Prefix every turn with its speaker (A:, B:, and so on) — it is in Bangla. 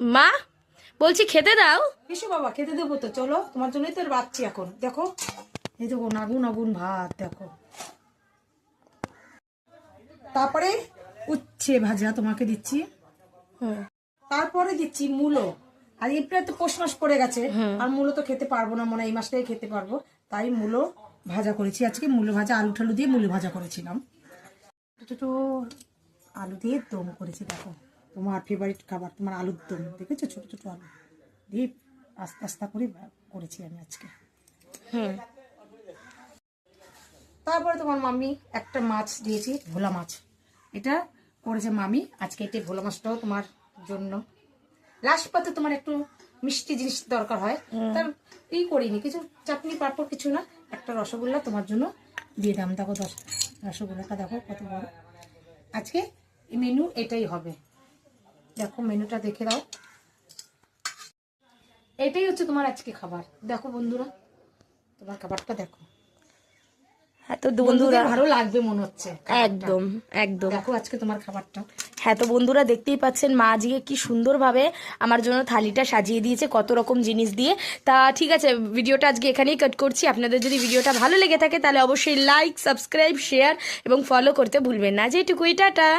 A: মা বলছি খেতে দাও।
B: এসো বাবা, খেতে দেবো তো, চলো, তোমার জন্যই তো বাচ্চি এখন। দেখো, এই দেখো আগুন আগুন ভাত, দেখো। তারপরে উচ্ছে ভাজা তোমাকে দিচ্ছি, তারপরে দিচ্ছি মূলো। আর এপ্রিল তো পৌষ মাস পড়ে গেছে, আর মূলো তো খেতে পারবো না, মনে হয় এই মাসটাই খেতে পারবো, তাই মূলো ভাজা করেছি আজকে। মূলো ভাজা, আলু ঠালু দিয়ে মূলো ভাজা করেছিলাম। ছোট আলু দিয়ে দম করেছি, দেখো তোমার ফেভারিট খাবার, তোমার আলুর দম দেখেছো, ছোট ছোট আলু দিয়ে আস্তে আস্তে করে করেছি আমি আজকে। তারপরে তোমার মাম্মি একটা মাছ দিয়েছি, ভোলা মাছ, এটা করেছে মামি আজকে। এটা ভোলা মাছটাও তোমার জন্য। লাস্ট পাতে তোমার একটু মিষ্টি জিনিস দরকার হয়, তার এই করিনি কিছু, চাটনি পাঁপড় কিছু না, একটা রসগোল্লা তোমার জন্য দিয়ে দাম। দেখো রসগোল্লাটা দেখো কত বড়। আজকে মেনু এটাই হবে, দেখো মেনুটা দেখে দাও। এটাই হচ্ছে তোমার আজকে খাবার। দেখো বন্ধুরা, তোমার খাবারটা দেখো,
A: হ্যাঁ তো বন্ধুরা,
B: ভালো লাগবে মনে হচ্ছে।
A: একদম একদম।
B: দেখো আজকে তোমার খাবারটা।
A: হ্যাঁ তো বন্ধুরা, দেখতেই পাচ্ছেন মা আজকে কি সুন্দরভাবে আমার জন্য থালিটা সাজিয়ে দিয়েছে কত রকম জিনিস দিয়ে। তা ঠিক আছে, ভিডিওটা আজকে এখানেই কাট করছি। আপনাদের যদি ভিডিওটা ভালো লেগে থাকে তাহলে অবশ্যই লাইক, সাবস্ক্রাইব, শেয়ার এবং ফলো করতে ভুলবেন না। যেটুকুই, টাটা।